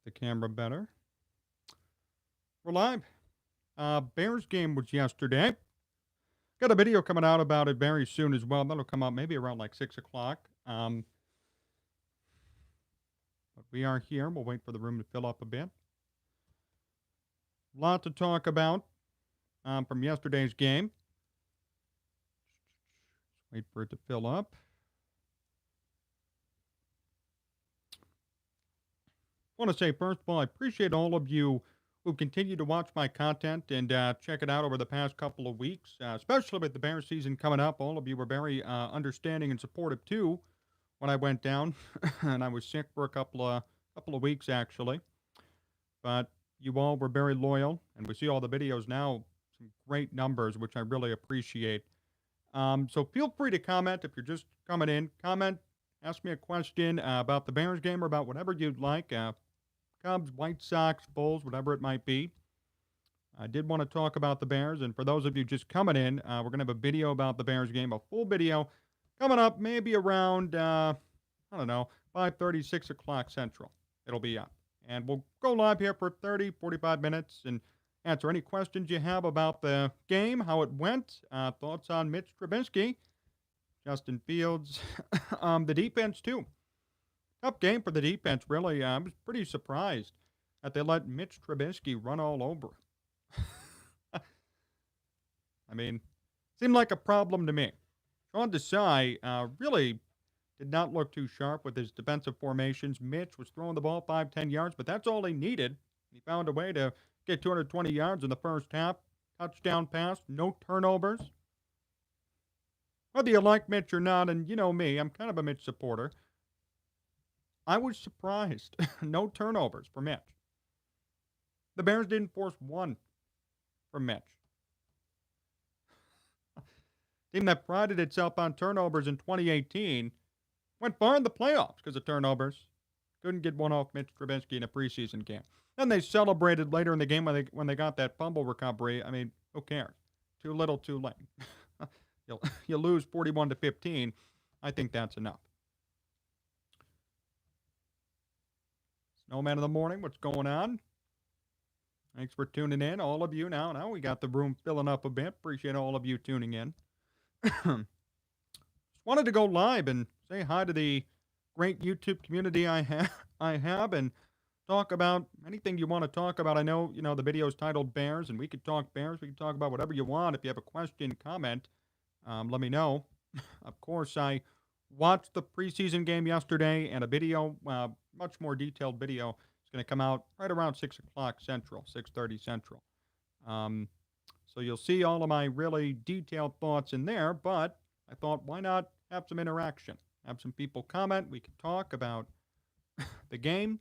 the camera better. We're live. Bears game was yesterday. Got a video coming out about it very soon as well. That'll come out maybe around like 6 o'clock. But we are here. We'll wait for the room to fill up a bit. Lot to talk about from yesterday's game. Wait for it to fill up. I want to say, first of all, I appreciate all of you who continue to watch my content and check it out over the past couple of weeks, especially with the Bears season coming up. All of you were very understanding and supportive, too, when I went down. And I was sick for a couple of weeks, actually. But you all were very loyal, and we see all the videos now, some great numbers, which I really appreciate. So feel free to comment if you're just coming in. Comment, ask me a question about the Bears game or about whatever you'd like. Cubs, White Sox, Bulls, whatever it might be. I did want to talk about the Bears, and for those of you just coming in, we're going to have a video about the Bears game, a full video coming up maybe around, 5:30, 6 o'clock Central. It'll be up. And we'll go live here for 30, 45 minutes and answer any questions you have about the game, how it went, thoughts on Mitch Trubisky, Justin Fields, the defense too. Tough game for the defense, really. I was pretty surprised that they let Mitch Trubisky run all over him. I mean, seemed like a problem to me. Jon Zaghloul really did not look too sharp with his defensive formations. Mitch was throwing the ball 5-10 yards, but that's all he needed. He found a way to get 220 yards in the first half. Touchdown pass, no turnovers. Whether you like Mitch or not, and you know me, I'm kind of a Mitch supporter. I was surprised. No turnovers for Mitch. The Bears didn't force one from Mitch. Team that prided itself on turnovers in 2018 went far in the playoffs because of turnovers. Couldn't get one off Mitch Trubisky in a preseason game. Then they celebrated later in the game when they got that fumble recovery. I mean, who cares? Too little, too late. You lose 41-15. I think that's enough. Snowman of the morning, what's going on? Thanks for tuning in, all of you. Now we got the room filling up a bit. Appreciate all of you tuning in. Just wanted to go live and say hi to the great YouTube community I have and talk about anything you want to talk about. I know, the video is titled Bears, and we could talk Bears. We can talk about whatever you want. If you have a question, comment, let me know. Of course, I watched the preseason game yesterday, and a video, much more detailed video, is going to come out right around 6 o'clock Central, 6:30 Central. So you'll see all of my really detailed thoughts in there, but I thought, why not have some interaction? Have some people comment. We can talk about the game,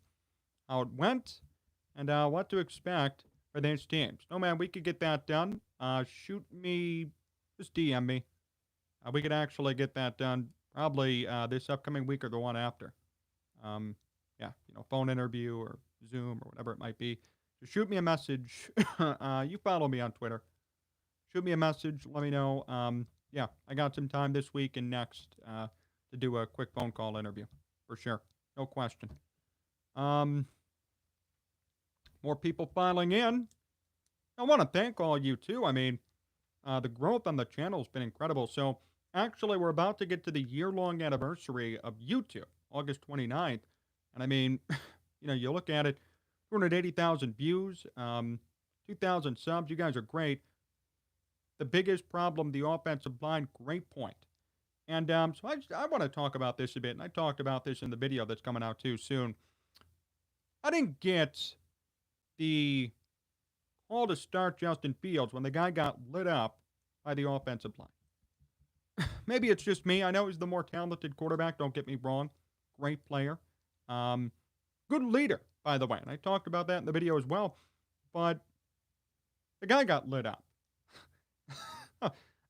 how it went, and what to expect for these teams. No, man, we could get that done. Shoot me, just DM me. We could actually get that done probably this upcoming week or the one after. Phone interview or Zoom or whatever it might be. Just shoot me a message. You follow me on Twitter. Shoot me a message. Let me know. I got some time this week and next to do a quick phone call interview for sure. No question. More people filing in. I want to thank all you too. I mean, the growth on the channel has been incredible. So actually, we're about to get to the year-long anniversary of YouTube, August 29th. And I mean, you look at it, 280,000 views, 2,000 subs. You guys are great. The biggest problem, the offensive line, great point. And so I want to talk about this a bit, and I talked about this in the video that's coming out too soon. I didn't get the call to start Justin Fields when the guy got lit up by the offensive line. Maybe it's just me. I know he's the more talented quarterback, don't get me wrong. Great player. Good leader, by the way. And I talked about that in the video as well. But the guy got lit up.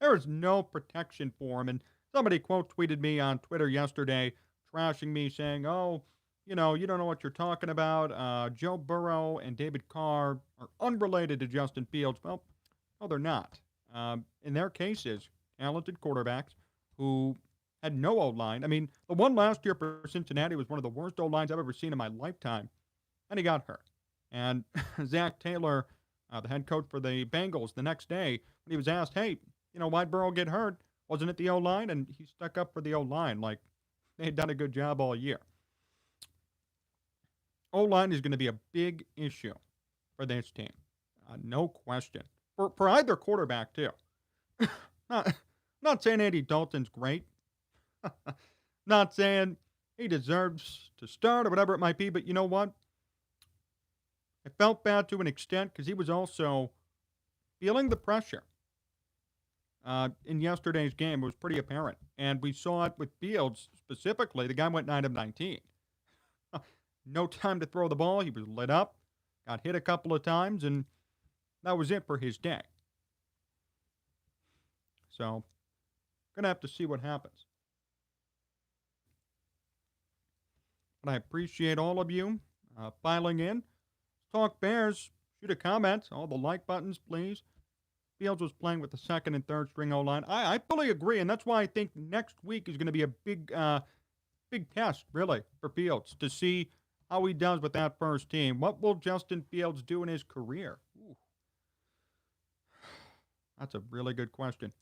There was no protection for him. And somebody quote tweeted me on Twitter yesterday, trashing me, saying, you don't know what you're talking about. Joe Burrow and David Carr are unrelated to Justin Fields. Well, no, they're not. In their cases, talented quarterbacks who had no O-line. I mean, the one last year for Cincinnati was one of the worst O-lines I've ever seen in my lifetime. and he got hurt. And Zach Taylor, the head coach for the Bengals, the next day, when he was asked, hey, why'd Burrow get hurt? Wasn't it the O-line? And he stuck up for the O-line like they had done a good job all year. O-line is going to be a big issue for this team. No question. For either quarterback, too. Not saying Andy Dalton's great. Not saying he deserves to start or whatever it might be, but you know what? I felt bad to an extent because he was also feeling the pressure. In yesterday's game, it was pretty apparent. And we saw it with Fields specifically. The guy went 9 of 19. No time to throw the ball. He was lit up, got hit a couple of times, and that was it for his day. So, going to have to see what happens. But I appreciate all of you filing in. Talk Bears. Shoot a comment. All the like buttons, please. Fields was playing with the second and third string O-line. I fully agree, and that's why I think next week is going to be a big test, really, for Fields to see how he does with that first team. What will Justin Fields do in his career? Ooh. That's a really good question.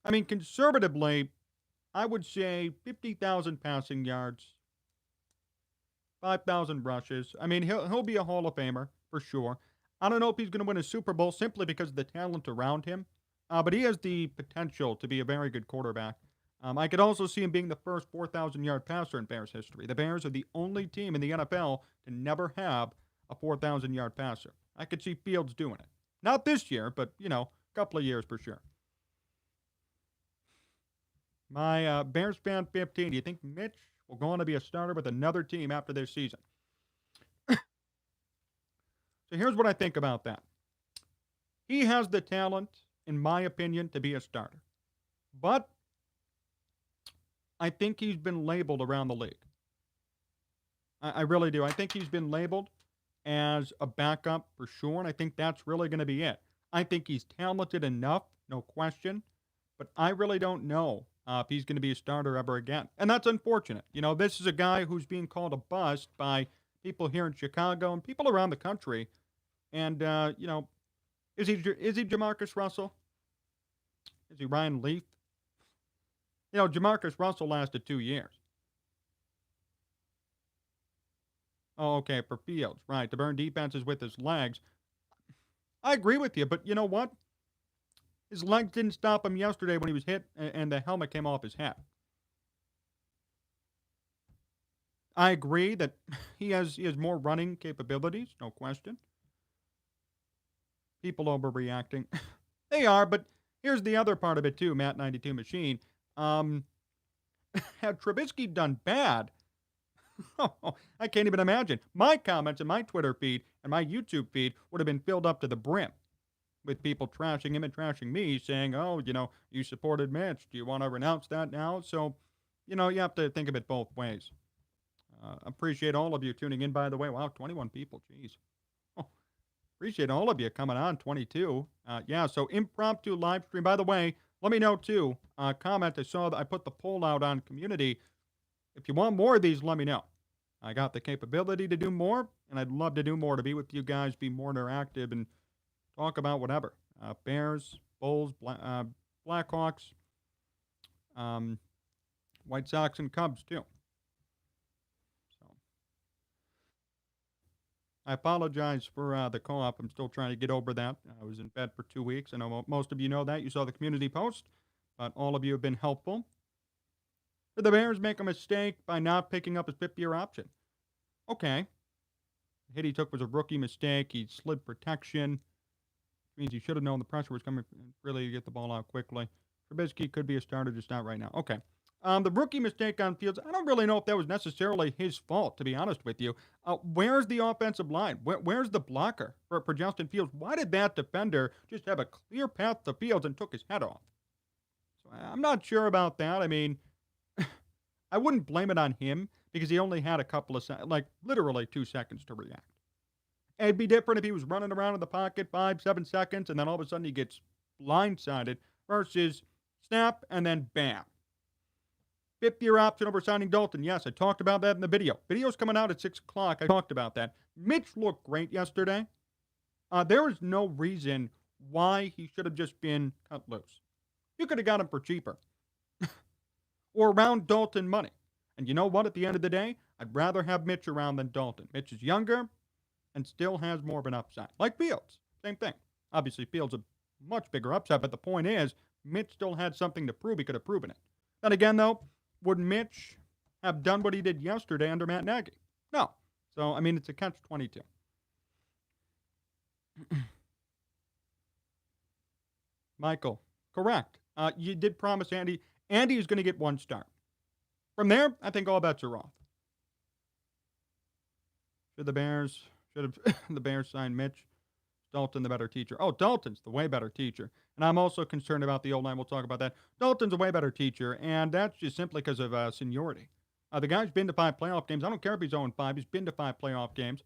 I mean, conservatively, I would say 50,000 passing yards, 5,000 rushes. I mean, he'll be a Hall of Famer for sure. I don't know if he's going to win a Super Bowl simply because of the talent around him, but he has the potential to be a very good quarterback. I could also see him being the first 4,000-yard passer in Bears history. The Bears are the only team in the NFL to never have a 4,000-yard passer. I could see Fields doing it. Not this year, but, a couple of years for sure. My Bears fan 15, do you think Mitch will go on to be a starter with another team after this season? So here's what I think about that. He has the talent, in my opinion, to be a starter. But I think he's been labeled around the league. I really do. I think he's been labeled as a backup for sure, and I think that's really going to be it. I think he's talented enough, no question, but I really don't know if he's going to be a starter ever again. And that's unfortunate. This is a guy who's being called a bust by people here in Chicago and people around the country. And, is he Jamarcus Russell? Is he Ryan Leaf? Jamarcus Russell lasted 2 years. Oh, okay, for Fields. Right, to burn defenses with his legs. I agree with you, but you know what? His legs didn't stop him yesterday when he was hit and the helmet came off his head. I agree that he has more running capabilities, no question. People overreacting. They are, but here's the other part of it too, Matt 92 Machine. Had Trubisky done bad, I can't even imagine. My comments in my Twitter feed and my YouTube feed would have been filled up to the brim with people trashing him and trashing me, saying, oh, you supported Mitch. Do you want to renounce that now? So, you have to think of it both ways. Appreciate all of you tuning in, by the way. Wow, 21 people. Jeez. Appreciate all of you coming on, 22. So impromptu live stream. By the way, let me know, too. Comment. I saw that I put the poll out on community. If you want more of these, let me know. I got the capability to do more, and I'd love to do more, to be with you guys, be more interactive, and talk about whatever. Bears, Bulls, Blackhawks, White Sox, and Cubs, too. I apologize for the co-op. I'm still trying to get over that. I was in bed for 2 weeks. I know most of you know that. You saw the community post, but all of you have been helpful. Did the Bears make a mistake by not picking up his fifth-year option? Okay. The hit he took was a rookie mistake. He slid protection, which means he should have known the pressure was coming really to get the ball out quickly. Trubisky could be a starter, just not right now. Okay. The rookie mistake on Fields, I don't really know if that was necessarily his fault, to be honest with you. Where's the offensive line? Where's the blocker for Justin Fields? Why did that defender just have a clear path to Fields and took his head off? So I'm not sure about that. I mean, I wouldn't blame it on him because he only had a couple of literally 2 seconds to react. It'd be different if he was running around in the pocket 5-7 seconds and then all of a sudden he gets blindsided versus snap and then bam. Fifth-year option over signing Dalton. Yes, I talked about that in the video. Video's coming out at 6 o'clock. I talked about that. Mitch looked great yesterday. There is no reason why he should have just been cut loose. You could have got him for cheaper or around Dalton money. And you know what? At the end of the day, I'd rather have Mitch around than Dalton. Mitch is younger and still has more of an upside. Like Fields. Same thing. Obviously, Fields a much bigger upside, but the point is, Mitch still had something to prove. He could have proven it. Then again, though, would Mitch have done what he did yesterday under Matt Nagy? No. So, I mean, it's a catch-22. Michael, correct. You did promise Andy. Andy is going to get one start. From there, I think all bets are off. Should the Bears sign Mitch? Dalton the better teacher. Oh, Dalton's the way better teacher. And I'm also concerned about the O-line. We'll talk about that. Dalton's a way better teacher, and that's just simply because of seniority. The guy's been to 5 playoff games. I don't care if he's 0-5. He's been to 5 playoff games.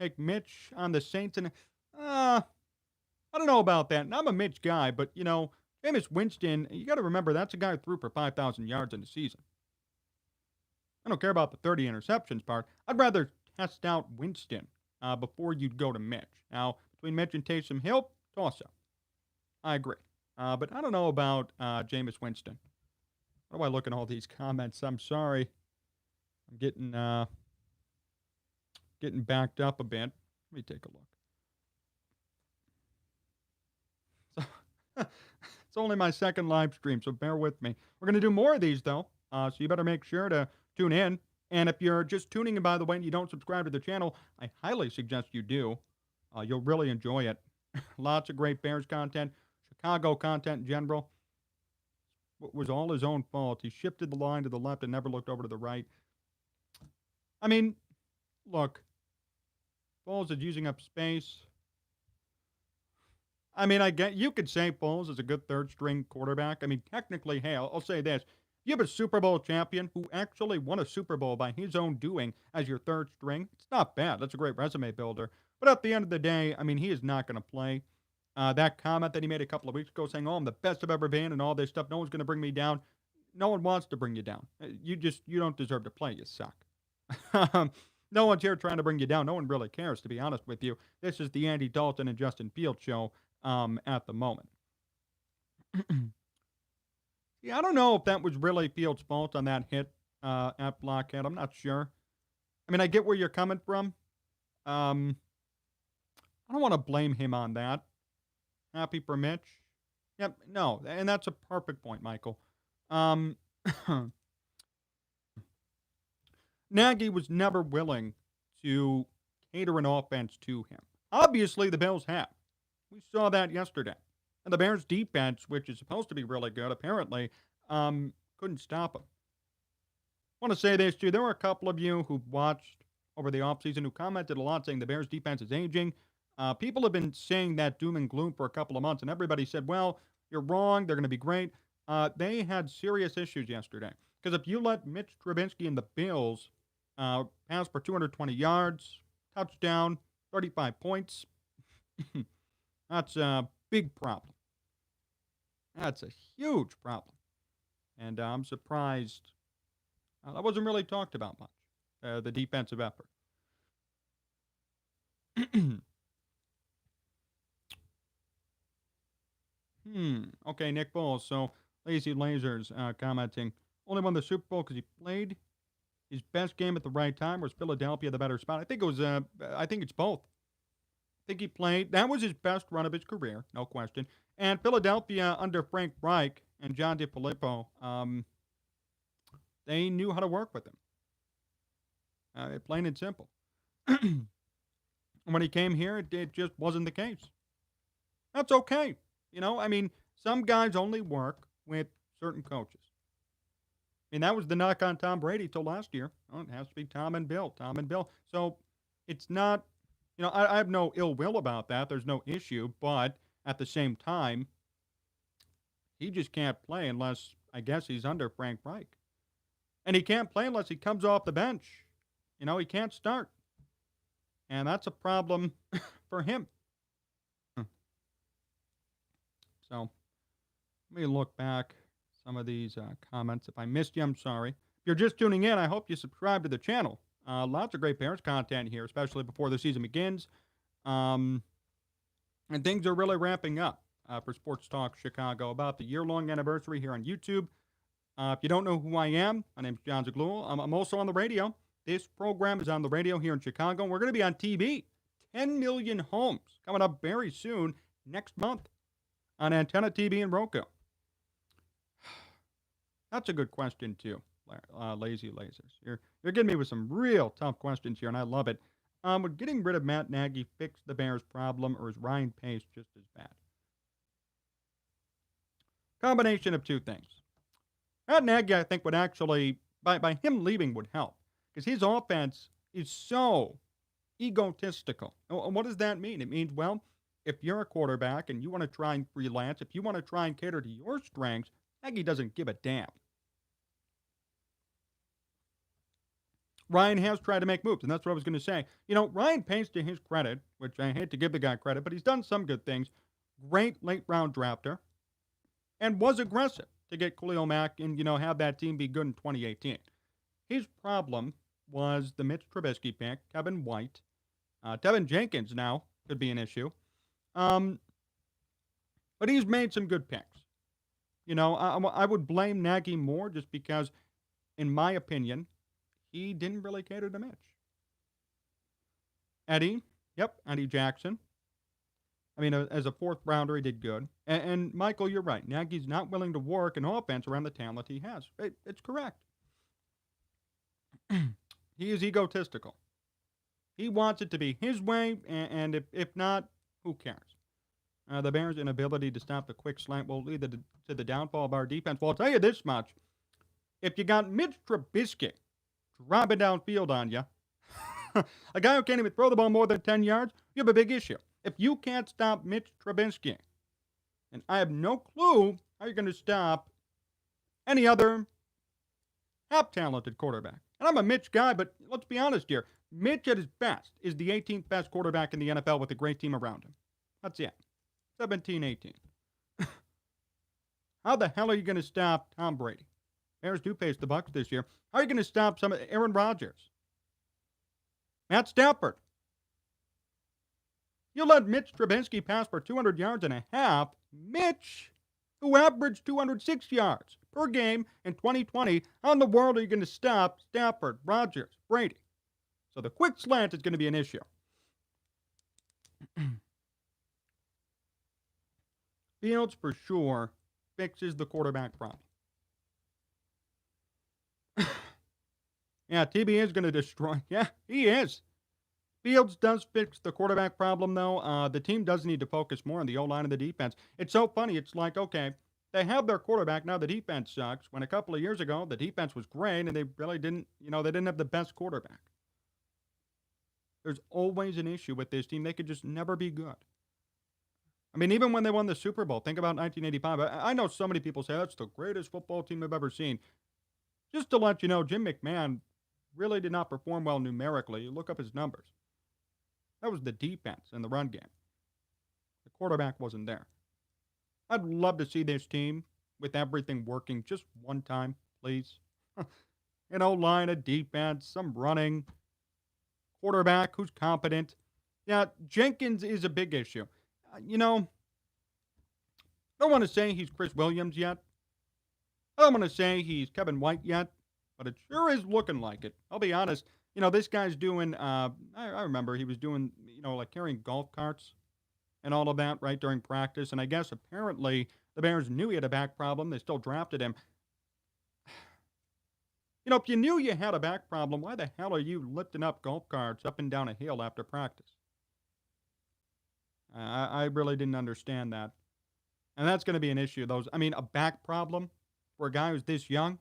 Take Mitch on the Saints, and I don't know about that. And I'm a Mitch guy, but, you know, Jameis Winston, you got to remember, that's a guy who threw for 5,000 yards in a season. I don't care about the 30 interceptions part. I'd rather test out Winston before you go to Mitch. Now, between Mitch and Taysom Hill, toss-up. I agree. But I don't know about Jameis Winston. How do I look at all these comments? I'm sorry. I'm getting backed up a bit. Let me take a look. So, it's only my second live stream, so bear with me. We're going to do more of these, though, so you better make sure to tune in. And if you're just tuning in, by the way, and you don't subscribe to the channel, I highly suggest you do. You'll really enjoy it. Lots of great Bears content, Chicago content in general. It was all his own fault. He shifted the line to the left and never looked over to the right. I mean, look, Foles is using up space. I mean, you could say Foles is a good third-string quarterback. I mean, technically, hey, I'll say this. You have a Super Bowl champion who actually won a Super Bowl by his own doing as your third string. It's not bad. That's a great resume builder. But at the end of the day, I mean, he is not going to play. That comment that he made a couple of weeks ago saying, oh, I'm the best I've ever been and all this stuff. No one's going to bring me down. No one wants to bring you down. You don't deserve to play. You suck. No one's here trying to bring you down. No one really cares, to be honest with you. This is the Andy Dalton and Justin Fields show at the moment. Yeah, I don't know if that was really Fields' fault on that hit at Blockhead. I'm not sure. I mean, I get where you're coming from. I don't want to blame him on that. Happy for Mitch? Yep, no, and that's a perfect point, Michael. Nagy was never willing to cater an offense to him. Obviously, the Bills have. We saw that yesterday. And the Bears' defense, which is supposed to be really good, apparently, couldn't stop them. I want to say this, too. There were a couple of you who watched over the offseason who commented a lot saying the Bears' defense is aging. People have been saying that doom and gloom for a couple of months, and everybody said, well, you're wrong. They're going to be great. They had serious issues yesterday. Because if you let Mitch Trubisky and the Bills pass for 220 yards, touchdown, 35 points, that's a big problem. That's a huge problem. And I'm surprised that wasn't really talked about much, the defensive effort. Okay, Nick Bowles. So, Lazy Lasers commenting. Only won the Super Bowl because he played his best game at the right time, or is Philadelphia the better spot? I think it was, I think it's both. I think he played. That was his best run of his career, no question. And Philadelphia under Frank Reich and John DeFilippo, they knew how to work with him. Plain and simple. And when he came here, it just wasn't the case. That's okay. You know, I mean, some guys only work with certain coaches. I mean, that was the knock on Tom Brady till last year. Oh, it has to be Tom and Bill. So it's not, you know, I have no ill will about that. There's no issue. But at the same time, he just can't play unless, I guess, he's under Frank Reich. And he can't play unless he comes off the bench. You know, he can't start. And that's a problem for him. So, let me look back, some of these comments. If I missed you, I'm sorry. If you're just tuning in, I hope you subscribe to the channel. Lots of great Bears content here, especially before the season begins. Um, and things are really ramping up for Sports Talk Chicago about the year-long anniversary here on YouTube. If you don't know who I am, my name's Jon Zaghloul. I'm also on the radio. This program is on the radio here in Chicago. We're going to be on TV. 10 million homes coming up very soon next month on Antenna TV and Roku. That's a good question, too, Lazy Lasers. You're getting me with some real tough questions here, and I love it. Would getting rid of Matt Nagy fix the Bears' problem, or is Ryan Pace just as bad? Combination of two things. Matt Nagy, I think, would actually, by him leaving, would help. Because his offense is so egotistical. And what does that mean? It means, well, if you're a quarterback and you want to try and freelance, if you want to try and cater to your strengths, Nagy doesn't give a damn. Ryan has tried to make moves, and that's what I was going to say. You know, Ryan Pace, to his credit, which I hate to give the guy credit, but he's done some good things. Great late-round drafter, and was aggressive to get Khalil Mack and, have that team be good in 2018. His problem was the Mitch Trubisky pick, Kevin White. Tevin Jenkins now could be an issue. But he's made some good picks. I would blame Nagy more just because, in my opinion, he didn't really cater to Mitch. Eddie Jackson. I mean, as a fourth rounder, he did good. And Michael, you're right. Nagy's not willing to work an offense around the talent he has. It's correct. He is egotistical. He wants it to be his way, and if not, who cares? The Bears' inability to stop the quick slant will lead to the downfall of our defense. Well, I'll tell you this much. If you got Mitch Trubisky dropping downfield on you, a guy who can't even throw the ball more than 10 yards, you have a big issue. If you can't stop Mitch Trubisky, and I have no clue how you're going to stop any other half-talented quarterback. And I'm a Mitch guy, but let's be honest here. Mitch at his best is the 18th best quarterback in the NFL with a great team around him. That's it. 17-18. How the hell are you going to stop Tom Brady? Bears do face the Bucs this year. How are you going to stop some of Aaron Rodgers? Matt Stafford. You let Mitch Trubisky pass for 200 yards and a half. Mitch, who averaged 206 yards per game in 2020. How in the world are you going to stop Stafford, Rodgers, Brady? So the quick slant is going to be an issue. Fields, for sure, fixes the quarterback problem. Yeah, TB is going to destroy. Yeah, he is. Fields does fix the quarterback problem, though. The team does need to focus more on the O-line and the defense. It's so funny. It's like, okay, they have their quarterback. Now the defense sucks. When a couple of years ago, the defense was great, and they really didn't, they didn't have the best quarterback. There's always an issue with this team. They could just never be good. I mean, even when they won the Super Bowl, think about 1985. I know so many people say that's the greatest football team I've ever seen. Just to let you know, Jim McMahon really did not perform well numerically. You look up his numbers. That was the defense and the run game. The quarterback wasn't there. I'd love to see this team with everything working just one time, please. Line of defense, some running, quarterback who's competent. Yeah, Jenkins is a big issue. I don't want to say he's Chris Williams yet. I don't want to say he's Kevin White yet, but it sure is looking like it. I'll be honest. This guy's doing, I remember he was doing, like carrying golf carts and all of that, right, during practice. And I guess apparently the Bears knew he had a back problem. They still drafted him. If you knew you had a back problem, why the hell are you lifting up golf carts up and down a hill after practice? I really didn't understand that. And that's going to be an issue. A back problem for a guy who's this young?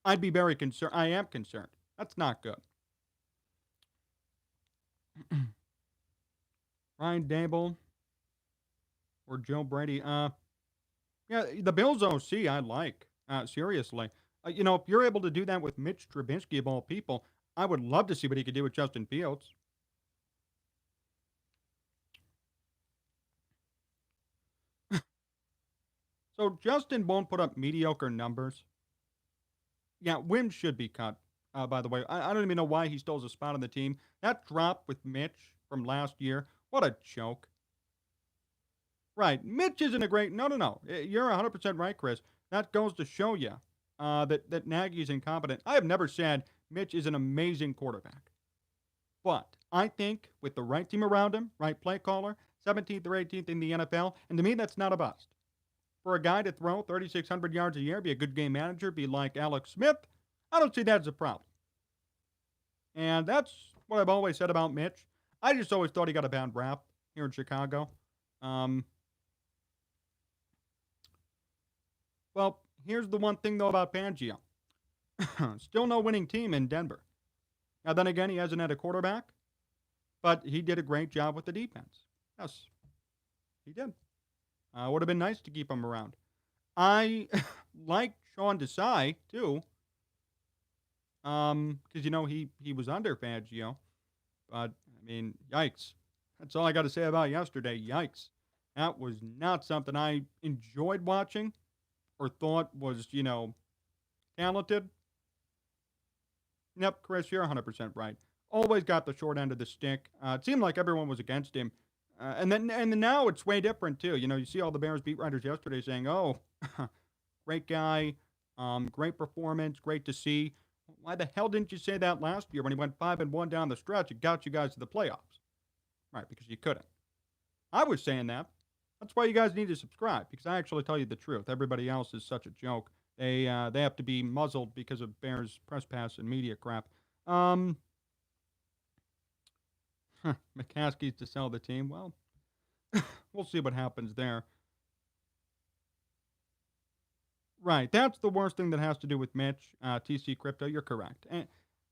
I'd be very concerned. I am concerned. That's not good. Ryan Dable or Joe Brady. Yeah, the Bills OC I like. Seriously. If you're able to do that with Mitch Trubisky of all people, I would love to see what he could do with Justin Fields. So Justin won't put up mediocre numbers. Yeah, Wim should be cut. By the way, I don't even know why he still has a spot on the team. That drop with Mitch from last year, what a joke. Right, Mitch isn't a great. No, no, no. You're 100% right, Chris. That goes to show you that Nagy is incompetent. I have never said Mitch is an amazing quarterback, but I think with the right team around him, right play caller, 17th or 18th in the NFL, and to me that's not a bust. For a guy to throw 3,600 yards a year, be a good game manager, be like Alex Smith, I don't see that as a problem. And that's what I've always said about Mitch. I just always thought he got a bad rap here in Chicago. Um, well, here's the one thing, though, about Fangio. Still no winning team in Denver. Now, then again, he hasn't had a quarterback, but he did a great job with the defense. Yes, he did. Would have been nice to keep him around. I like Sean Desai, too, because, he was under Fangio. But, I mean, yikes. That's all I got to say about yesterday. Yikes. That was not something I enjoyed watching or thought was, talented. Yep, Chris, you're 100% right. Always got the short end of the stick. It seemed like everyone was against him. And then now it's way different, too. You see all the Bears beat writers yesterday saying, oh, great guy, great performance, great to see. Why the hell didn't you say that last year when he went 5-1 down the stretch? It got you guys to the playoffs. Right, because you couldn't. I was saying that. That's why you guys need to subscribe, because I actually tell you the truth. Everybody else is such a joke. They have to be muzzled because of Bears press pass and media crap. McCaskey's to sell the team. Well, we'll see what happens there. Right, that's the worst thing that has to do with Mitch. TC Crypto, you're correct. And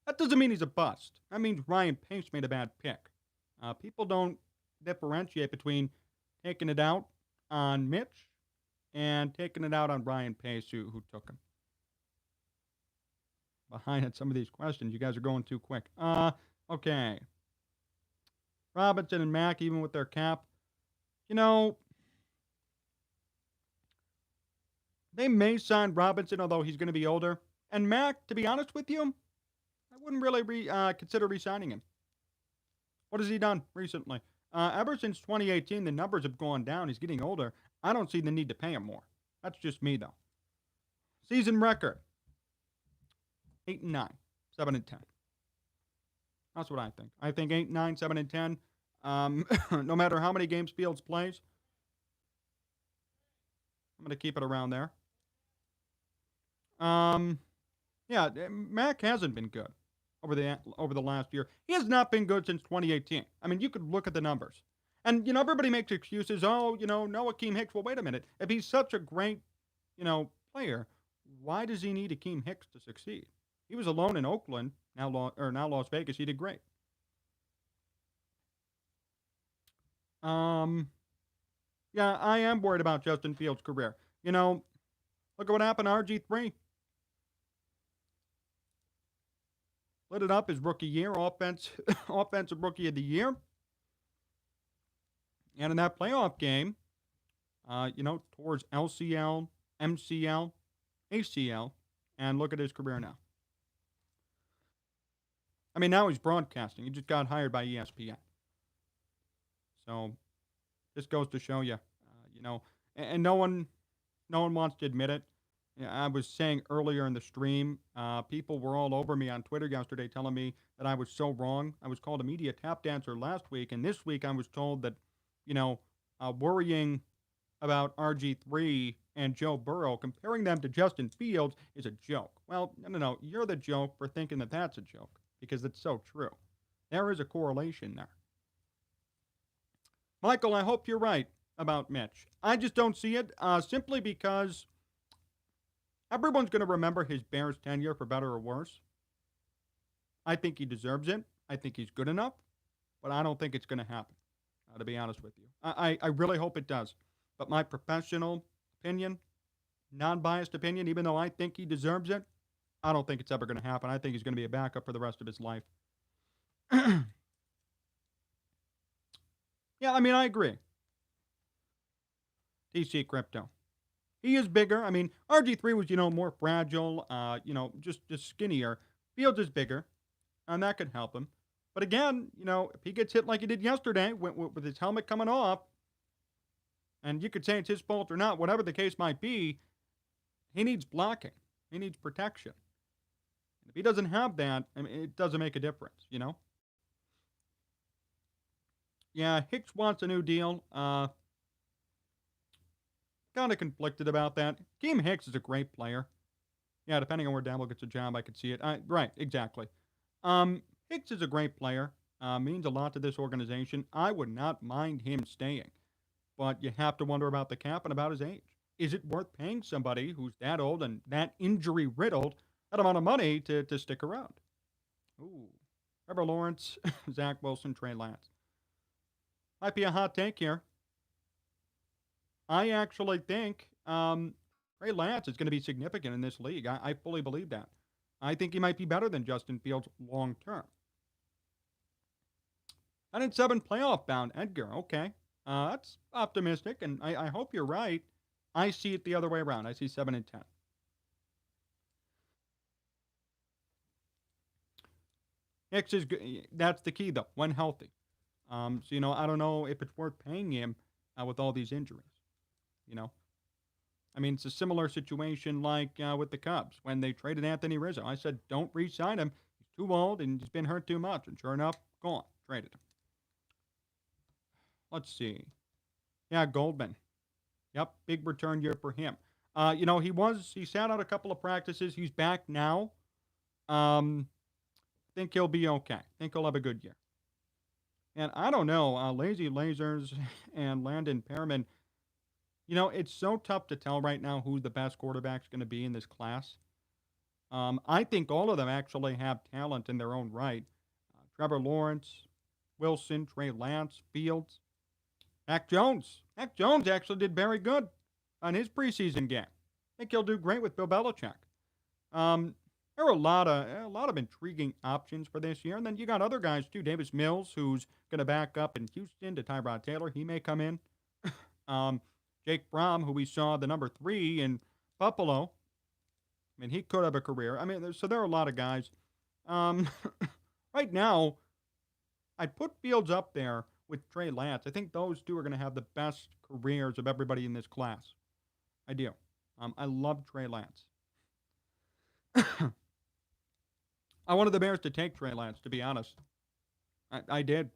that doesn't mean he's a bust. That means Ryan Pace made a bad pick. People don't differentiate between taking it out on Mitch and taking it out on Ryan Pace, who took him. Behind at some of these questions, you guys are going too quick. Okay. Robinson and Mack, even with their cap, they may sign Robinson, although he's going to be older. And Mack, to be honest with you, I wouldn't really consider re-signing him. What has he done recently? Ever since 2018, the numbers have gone down. He's getting older. I don't see the need to pay him more. That's just me, though. Season record: 8-9, 7-10. That's what I think. I think 8-9, 7-10. No matter how many games Fields plays, I'm going to keep it around there. Yeah, Mack hasn't been good over the last year. He has not been good since 2018. I mean, you could look at the numbers. And, everybody makes excuses. Oh, no Akeem Hicks. Well, wait a minute. If he's such a great, player, why does he need Akeem Hicks to succeed? He was alone in Oakland, now Las Vegas. He did great. Yeah, I am worried about Justin Fields' career. Look at what happened to RG3. Lit it up his rookie year, offensive rookie of the year. And in that playoff game, towards LCL, MCL, ACL, and look at his career now. I mean, now he's broadcasting. He just got hired by ESPN. So this goes to show you, and no one wants to admit it. I was saying earlier in the stream, people were all over me on Twitter yesterday telling me that I was so wrong. I was called a media tap dancer last week, and this week I was told that, worrying about RG3 and Joe Burrow, comparing them to Justin Fields is a joke. Well, no. You're the joke for thinking that that's a joke, because it's so true. There is a correlation there. Michael, I hope you're right about Mitch. I just don't see it, simply because everyone's going to remember his Bears tenure for better or worse. I think he deserves it. I think he's good enough, but I don't think it's going to happen, to be honest with you. I really hope it does. But my professional opinion, non-biased opinion, even though I think he deserves it, I don't think it's ever going to happen. I think he's going to be a backup for the rest of his life. Yeah, I mean, I agree. TC Crypto. He is bigger. I mean, RG3 was, more fragile, just skinnier. Fields is bigger, and that could help him. But again, if he gets hit like he did yesterday with his helmet coming off, and you could say it's his fault or not, whatever the case might be, he needs blocking. He needs protection. If he doesn't have that, I mean, it doesn't make a difference. Yeah, Hicks wants a new deal. Kind of conflicted about that. Keem Hicks is a great player. Yeah, depending on where Dabble gets a job, I could see it. Right, exactly. Hicks is a great player. Means a lot to this organization. I would not mind him staying. But you have to wonder about the cap and about his age. Is it worth paying somebody who's that old and that injury riddled that amount of money to stick around? Ooh. Trevor Lawrence, Zach Wilson, Trey Lance. Might be a hot take here. I actually think Trey Lance is going to be significant in this league. I fully believe that. I think he might be better than Justin Fields long term. 9-7 playoff bound, Edgar. Okay. That's optimistic, and I hope you're right. I see it the other way around. I see 7-10. Hicks is good. That's the key, though, when healthy. So, I don't know if it's worth paying him with all these injuries. You know, I mean, it's a similar situation like with the Cubs when they traded Anthony Rizzo. I said, don't re-sign him. He's too old and he's been hurt too much. And sure enough, gone. Traded him. Let's see. Yeah, Goldman. Yep, big return year for him. He sat out a couple of practices. He's back now. Think he'll be okay. Think he'll have a good year. And I don't know, Lazy Lasers and Landon Perriman. It's so tough to tell right now who the best quarterback's going to be in this class. I think all of them actually have talent in their own right. Trevor Lawrence, Wilson, Trey Lance, Fields, Mac Jones. Mac Jones actually did very good on his preseason game. I think he'll do great with Bill Belichick. There are a lot of intriguing options for this year, and then you got other guys too. Davis Mills, who's going to back up in Houston to Tyrod Taylor, he may come in. Jake Fromm, who we saw the number 3 in Buffalo. I mean, he could have a career. I mean, so there are a lot of guys. Right now, I'd put Fields up there with Trey Lance. I think those two are going to have the best careers of everybody in this class. I do. I love Trey Lance. I wanted the Bears to take Trey Lance, to be honest. I did.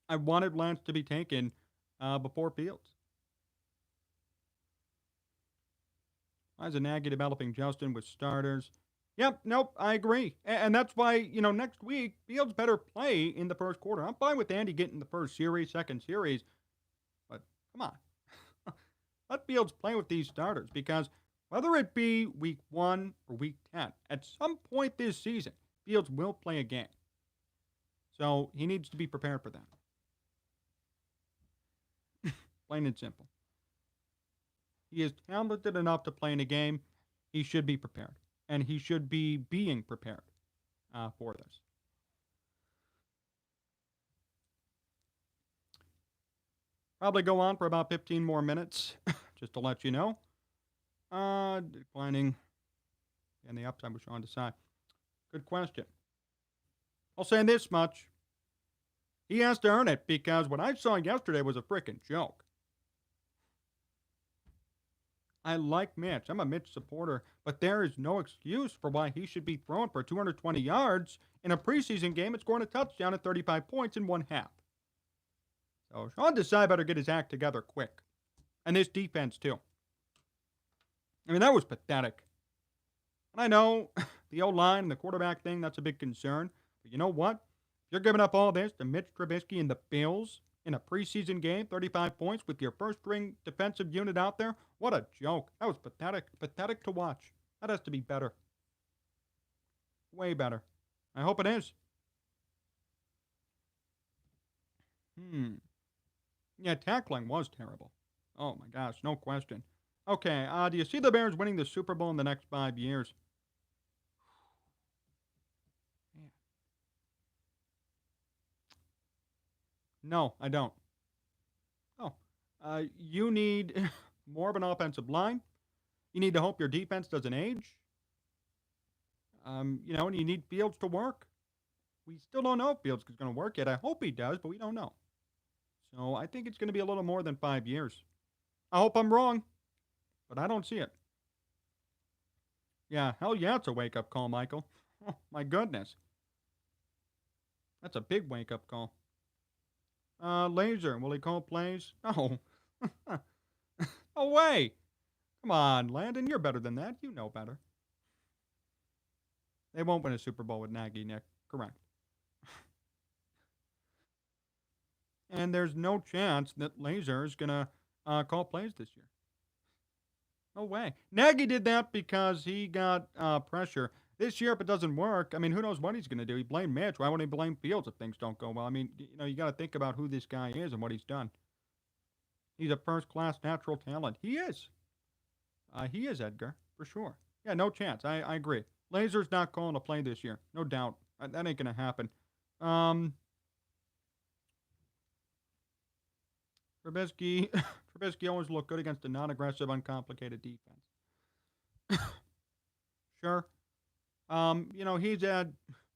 I wanted Lance to be taken before Fields. Why is Nagy developing Justin with starters? Yep, nope, I agree. And that's why, next week, Fields better play in the first quarter. I'm fine with Andy getting the first series, second series, but come on. Let Fields play with these starters because whether it be week 1 or week 10, at some point this season, Fields will play a game. So he needs to be prepared for that. Plain and simple. He is talented enough to play in a game. He should be prepared. And he should be being prepared for this. Probably go on for about 15 more minutes, just to let you know. Declining. And the upside was Sean Desai. Good question. I'll say this much. He has to earn it because what I saw yesterday was a freaking joke. I like Mitch. I'm a Mitch supporter, but there is no excuse for why he should be throwing for 220 yards in a preseason game and scoring a touchdown at 35 points in one half. So Sean Desai better get his act together quick. And this defense, too. I mean, that was pathetic. And I know the O-line and the quarterback thing, that's a big concern. But you know what? If you're giving up all this to Mitch Trubisky and the Bills in a preseason game, 35 points with your first-string defensive unit out there, what a joke. That was pathetic. Pathetic to watch. That has to be better. Way better. I hope it is. Yeah, tackling was terrible. Oh, my gosh, no question. Okay, do you see the Bears winning the Super Bowl in the next 5 years? Man. No, I don't. Oh, you need more of an offensive line. You need to hope your defense doesn't age. And you need Fields to work. We still don't know if Fields is going to work yet. I hope he does, but we don't know. So I think it's going to be a little more than 5 years. I hope I'm wrong, but I don't see it. Yeah, hell yeah, it's a wake-up call, Michael. Oh, my goodness. That's a big wake-up call. Laser, will he call plays? No. No way. Come on, Landon, you're better than that. You know better. They won't win a Super Bowl with Nagy, Nick. Correct. And there's no chance that Laser is going to call plays this year. No way. Nagy did that because he got pressure. This year, if it doesn't work, I mean, who knows what he's going to do? He blamed Mitch. Why wouldn't he blame Fields if things don't go well? I mean, you got to think about who this guy is and what he's done. He's a first-class natural talent. He is. He is, Edgar, for sure. Yeah, no chance. I agree. Laser's not calling a play this year. No doubt. That ain't going to happen. Trubisky always looked good against a non-aggressive, uncomplicated defense. Sure.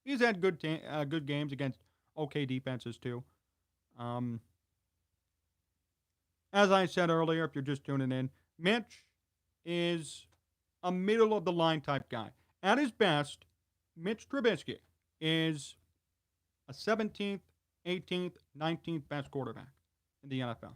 He's had good games against okay defenses too. As I said earlier, if you're just tuning in, Mitch is a middle of the line type guy. At his best, Mitch Trubisky is a 17th, 18th, 19th best quarterback in the NFL.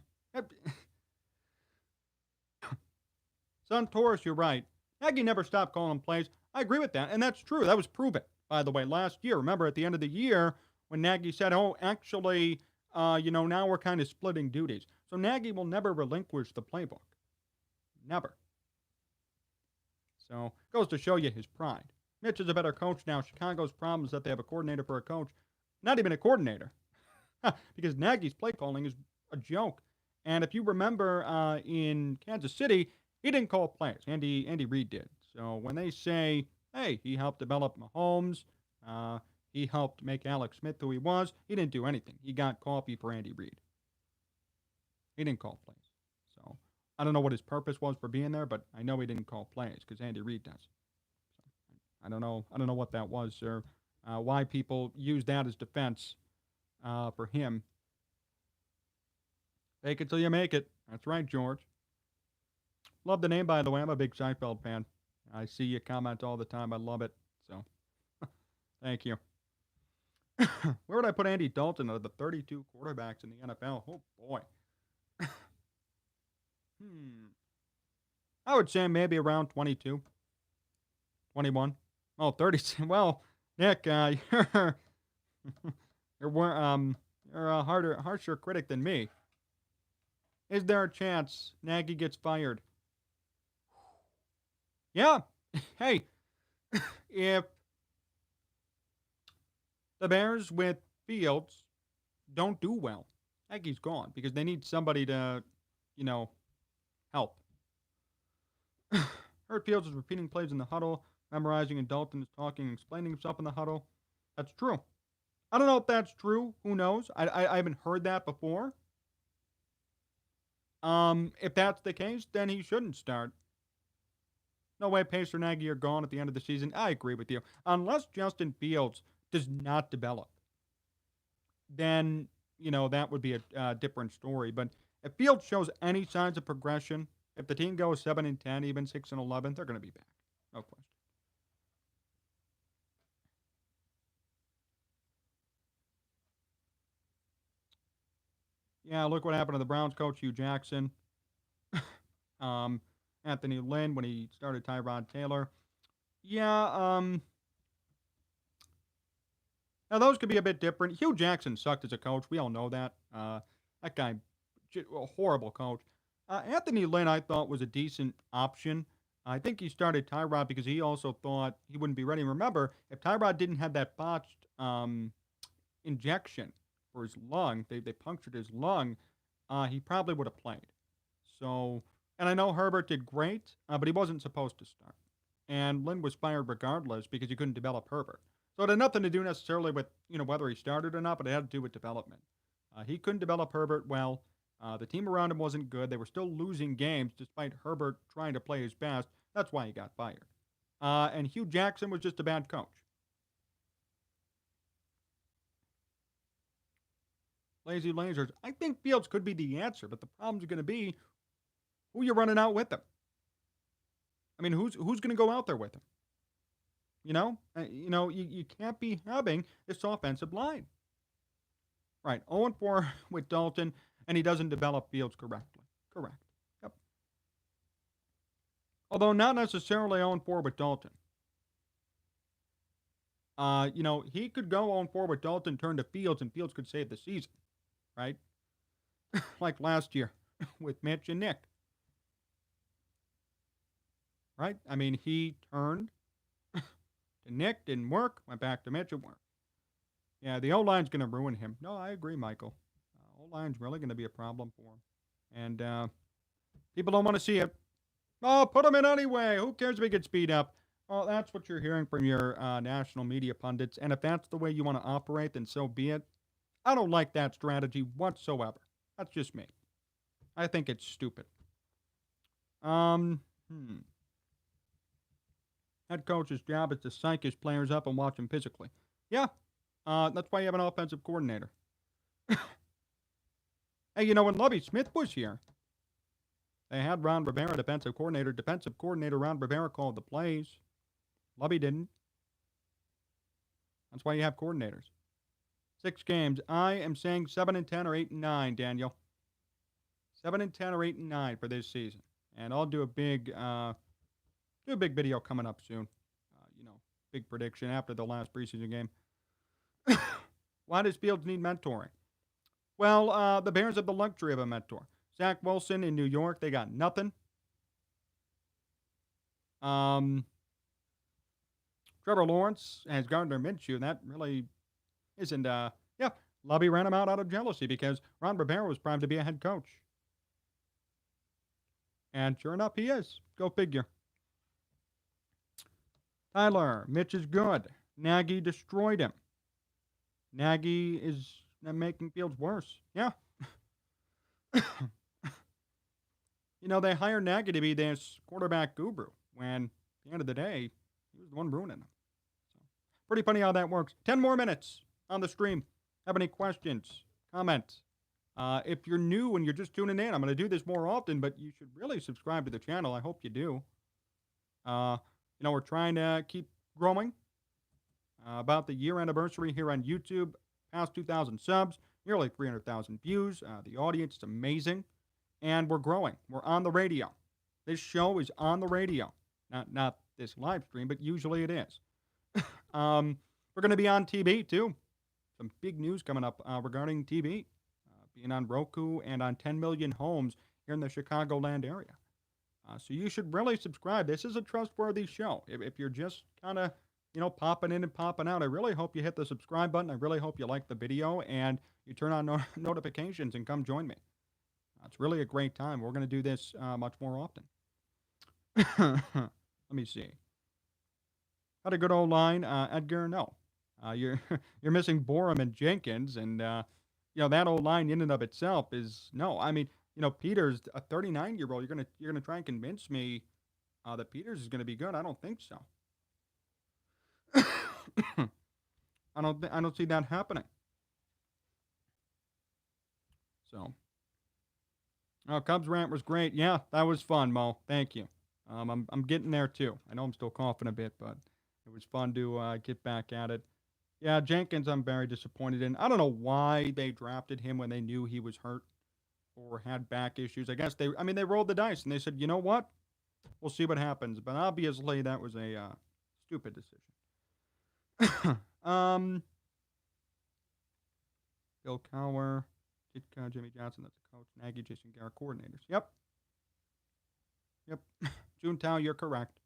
Son Torres, you're right. Nagy never stopped calling plays. I agree with that, and that's true. That was proven, by the way, last year. Remember, at the end of the year, when Nagy said, actually, now we're kind of splitting duties. So Nagy will never relinquish the playbook. Never. So, it goes to show you his pride. Mitch is a better coach now. Chicago's problem is that they have a coordinator for a coach. Not even a coordinator. Because Nagy's play calling is a joke. And if you remember in Kansas City, he didn't call plays. Andy Reid did. So when they say, hey, he helped develop Mahomes, he helped make Alex Smith who he was, he didn't do anything. He got coffee for Andy Reid. He didn't call plays. So I don't know what his purpose was for being there, but I know he didn't call plays because Andy Reid does. So I don't know what that was, sir. Why people use that as defense for him. Fake it till you make it. That's right, George. Love the name, by the way. I'm a big Seinfeld fan. I see you comment all the time. I love it. So, thank you. Where would I put Andy Dalton out of the 32 quarterbacks in the NFL? Oh, boy. I would say maybe around 22. 21. Oh, 30. Well, Nick, you're a harsher critic than me. Is there a chance Nagy gets fired? Yeah. Hey, if the Bears with Fields don't do well, Nagy's gone because they need somebody to, help. Heard Fields is repeating plays in the huddle, memorizing, and Dalton is talking and explaining himself in the huddle. That's true. I don't know if that's true. Who knows? I haven't heard that before. If that's the case, then he shouldn't start. No way Pace or Nagy are gone at the end of the season. I agree with you. Unless Justin Fields does not develop, then, that would be a different story. But if Fields shows any signs of progression, if the team goes 7-10, even 6-11, they're going to be back. No question. Yeah, look what happened to the Browns coach, Hugh Jackson. Anthony Lynn when he started Tyrod Taylor. Yeah, now those could be a bit different. Hugh Jackson sucked as a coach. We all know that. That guy, a horrible coach. Anthony Lynn, I thought, was a decent option. I think he started Tyrod because he also thought he wouldn't be ready. Remember, if Tyrod didn't have that botched injection for his lung, they punctured his lung, he probably would have played. So, and I know Herbert did great, but he wasn't supposed to start. And Lynn was fired regardless because he couldn't develop Herbert. So it had nothing to do necessarily with, whether he started or not, but it had to do with development. He couldn't develop Herbert well, The team around him wasn't good. They were still losing games despite Herbert trying to play his best. That's why he got fired. And Hugh Jackson was just a bad coach. Lazy lasers. I think Fields could be the answer, but the problem's going to be who you're running out with him. I mean, who's going to go out there with him? You can't be having this offensive line. Right, 0-4 with Dalton, and he doesn't develop Fields correctly. Correct. Yep. Although not necessarily 0-4 with Dalton. He could go 0-4 with Dalton, turn to Fields, and Fields could save the season. Right? Like last year with Mitch and Nick. Right? I mean, he turned to Nick, didn't work, went back to Mitch, it worked. Yeah, the O-line's going to ruin him. No, I agree, Michael. O-line's really going to be a problem for him. And people don't want to see it. Oh, put him in anyway. Who cares if he gets beat up? Well, that's what you're hearing from your national media pundits. And if that's the way you want to operate, then so be it. I don't like that strategy whatsoever. That's just me. I think it's stupid. Head coach's job is to psych his players up and watch them physically. Yeah. That's why you have an offensive coordinator. Hey, when Lovie Smith was here, they had Ron Rivera, defensive coordinator. Defensive coordinator Ron Rivera called the plays. Lovie didn't. That's why you have coordinators. 6 games. I am saying 7-10 or 8-9, Daniel. 7-10 or 8-9 for this season. And I'll do a big video coming up soon. Big prediction after the last preseason game. Why does Fields need mentoring? Well, the Bears have the luxury of a mentor. Zach Wilson in New York, they got nothing. Trevor Lawrence has Gardner Minshew, and that really isn't, Lovie ran him out of jealousy because Ron Rivera was primed to be a head coach. And sure enough, he is. Go figure. Tyler, Mitch is good. Nagy destroyed him. Nagy is making Fields worse. Yeah. They hired Nagy to be this quarterback guru when, at the end of the day, he was the one ruining them. So, pretty funny how that works. 10 more minutes on the stream. Have any questions, comments? If you're new and you're just tuning in, I'm going to do this more often, but you should really subscribe to the channel. I hope you do. We're trying to keep growing. About the year anniversary here on YouTube, past 2,000 subs, nearly 300,000 views. The audience is amazing, and we're growing. We're on the radio. This show is on the radio. Not this live stream, but usually it is. We're going to be on TV, too. Some big news coming up regarding TV. Being on Roku and on 10 million homes here in the Chicagoland area. So you should really subscribe. This is a trustworthy show. If you're just kind of, popping in and popping out, I really hope you hit the subscribe button. I really hope you like the video and you turn on notifications and come join me. It's really a great time. We're going to do this much more often. Let me see. Had a good old line, Edgar. No, you're missing Borum and Jenkins, and that old line in and of itself is no. I mean, Peters, a 39-year-old. You're gonna try and convince me that Peters is gonna be good. I don't think so. I don't see that happening. So, Cubs rant was great. Yeah, that was fun, Mo. Thank you. I'm getting there too. I know I'm still coughing a bit, but it was fun to get back at it. Yeah, Jenkins, I'm very disappointed in. I don't know why they drafted him when they knew he was hurt or had back issues. I guess they rolled the dice and they said, you know what? We'll see what happens. But obviously that was a stupid decision. Bill Cowher, Jimmy Johnson, that's a coach. Nagy, Jason Garrett, coordinators. Yep. Juntao, you're correct.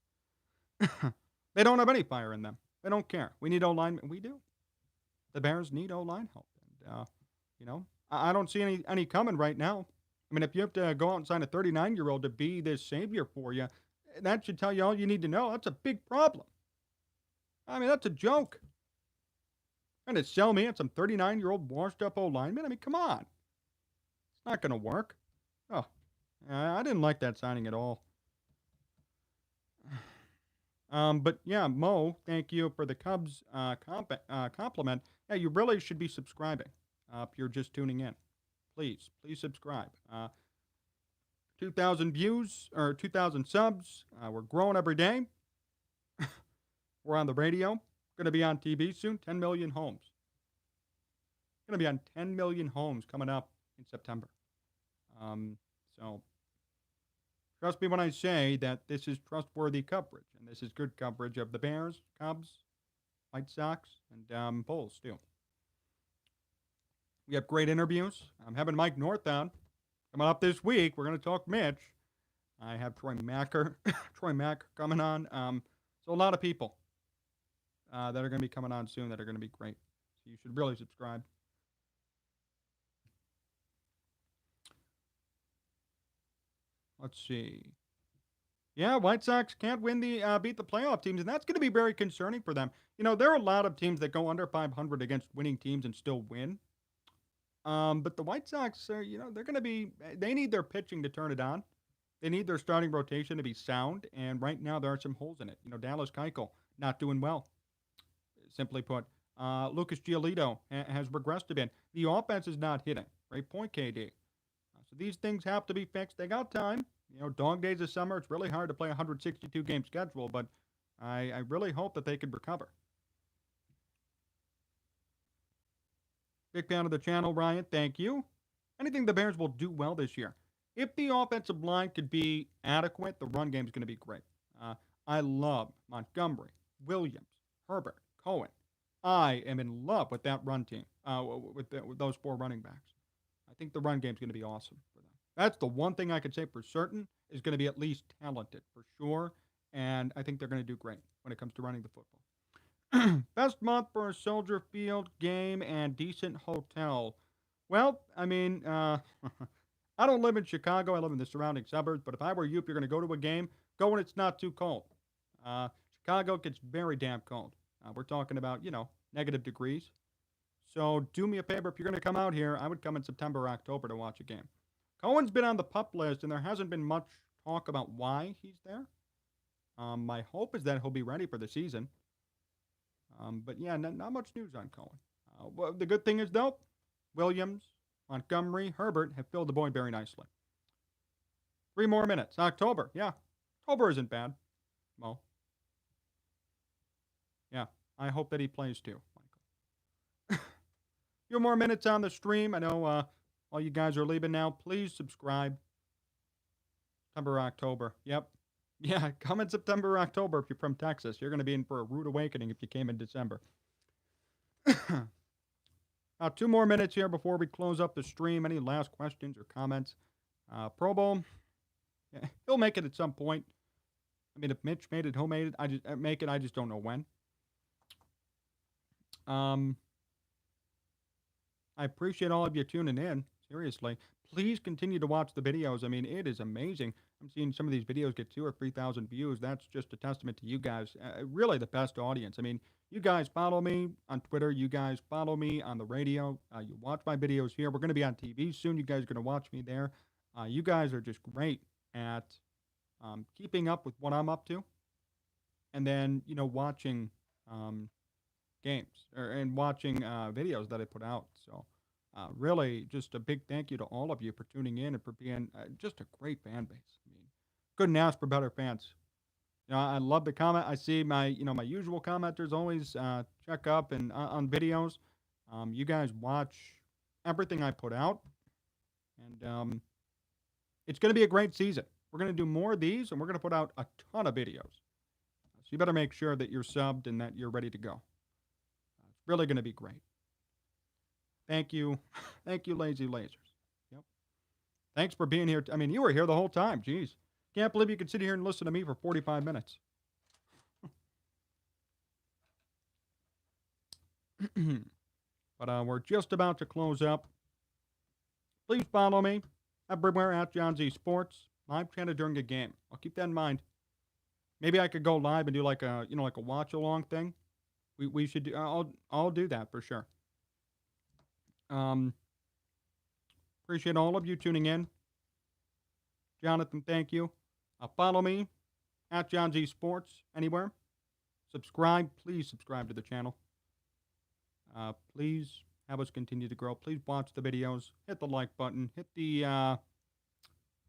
They don't have any fire in them. They don't care. We need O-line. We do. The Bears need O-line help. And, I don't see any coming right now. I mean, if you have to go out and sign a 39-year-old to be this savior for you, that should tell you all you need to know. That's a big problem. I mean, that's a joke. And to sell me at some 39-year-old washed-up O-lineman? I mean, come on. Not going to work. Oh, I didn't like that signing at all. But yeah, Mo, thank you for the Cubs compliment. Yeah, you really should be subscribing if you're just tuning in. Please subscribe. 2,000 views or 2,000 subs. We're growing every day. We're on the radio. Going to be on TV soon. 10 million homes. Going to be on 10 million homes coming up in September. So trust me when I say that this is trustworthy coverage, and this is good coverage of the Bears, Cubs, White Sox, and Bulls too. We have great interviews. I'm having Mike North on coming up this week. We're going to talk Mitch. I have Troy Macker coming on. So a lot of people that are going to be coming on soon that are going to be great. So you should really subscribe. Let's see. Yeah, White Sox can't beat the playoff teams, and that's going to be very concerning for them. You know, there are a lot of teams that go under 500 against winning teams and still win. But the White Sox are, they're going to they need their pitching to turn it on. They need their starting rotation to be sound, and right now there are some holes in it. Dallas Keuchel not doing well, simply put. Lucas Giolito has regressed a bit. The offense is not hitting. Great point, KD. So these things have to be fixed. They got time. Dog days of summer, it's really hard to play a 162-game schedule, but I really hope that they could recover. Big fan of the channel, Ryan. Thank you. I think the Bears will do well this year. If the offensive line could be adequate, the run game is going to be great. I love Montgomery, Williams, Herbert, Cohen. I am in love with that run team, with those four running backs. I think the run game is going to be awesome for them. That's the one thing I could say for certain is going to be at least talented for sure. And I think they're going to do great when it comes to running the football. Best month for a Soldier Field game and decent hotel. Well, I mean, I don't live in Chicago. I live in the surrounding suburbs. But if I were you, if you're going to go to a game, go when it's not too cold. Chicago gets very damn cold. We're talking about, negative degrees. So do me a favor. If you're going to come out here, I would come in September or October to watch a game. Cohen's been on the PUP list, and there hasn't been much talk about why he's there. My hope is that he'll be ready for the season. But yeah, not much news on Cohen. Well, the good thing is, though, Williams, Montgomery, Herbert have filled the void very nicely. 3 more minutes. October. Yeah. October isn't bad. Well, yeah. I hope that he plays too, Michael. Few more minutes on the stream. I know all you guys are leaving now. Please subscribe. September, October. Yep. Yeah, come in September or October if you're from Texas. You're going to be in for a rude awakening if you came in December. 2 more minutes here before we close up the stream. Any last questions or comments? Pro Bowl, yeah, he'll make it at some point. I mean, if Mitch made it, he'll make it. I just don't know when. I appreciate all of you tuning in. Seriously, please continue to watch the videos. I mean, it is amazing. I'm seeing some of these videos get 2,000 or 3,000 views. That's just a testament to you guys. Really the best audience. I mean, you guys follow me on Twitter. You guys follow me on the radio. You watch my videos here. We're going to be on TV soon. You guys are going to watch me there. You guys are just great at keeping up with what I'm up to. And then, watching games and watching videos that I put out. So really just a big thank you to all of you for tuning in and for being just a great fan base. I mean, couldn't ask for better fans. I love the comment. I see my usual commenters always check up and on videos. You guys watch everything I put out, and it's going to be a great season. We're going to do more of these, and we're going to put out a ton of videos. So you better make sure that you're subbed and that you're ready to go. It's really going to be great. Thank you. Thank you, Lazy Lasers. Yep. Thanks for being here. I mean, you were here the whole time. Jeez. Can't believe you could sit here and listen to me for 45 minutes. But we're just about to close up. Please follow me everywhere at Jon Z Sports. Live channel during a game. I'll keep that in mind. Maybe I could go live and do like a watch along thing. We should do. I'll do that for sure. Appreciate all of you tuning in. Jonathan, thank you. Follow me at John Z Sports anywhere. Subscribe. Please subscribe to the channel. Please have us continue to grow. Please watch the videos. Hit the like button. Hit the,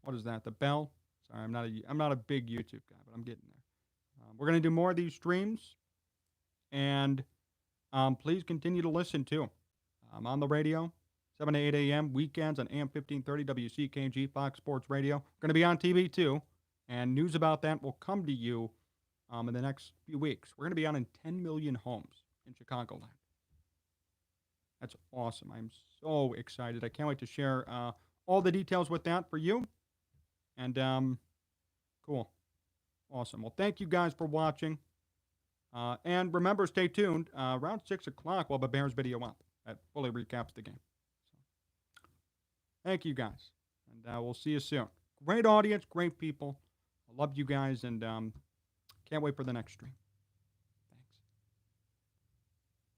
what is that? The bell. Sorry, I'm not a big YouTube guy, but I'm getting there. We're going to do more of these streams. And please continue to listen, too. I'm on the radio, 7 to 8 a.m., weekends on AM 1530 WCKG, Fox Sports Radio. We're going to be on TV, too. And news about that will come to you in the next few weeks. We're going to be on in 10 million homes in Chicagoland. That's awesome. I'm so excited. I can't wait to share all the details with that for you. And cool. Awesome. Well, thank you guys for watching. And remember, stay tuned. Around 6 o'clock, we'll have a Bears video up that fully recaps the game. So, thank you guys. And we'll see you soon. Great audience, great people. I love you guys, and can't wait for the next stream.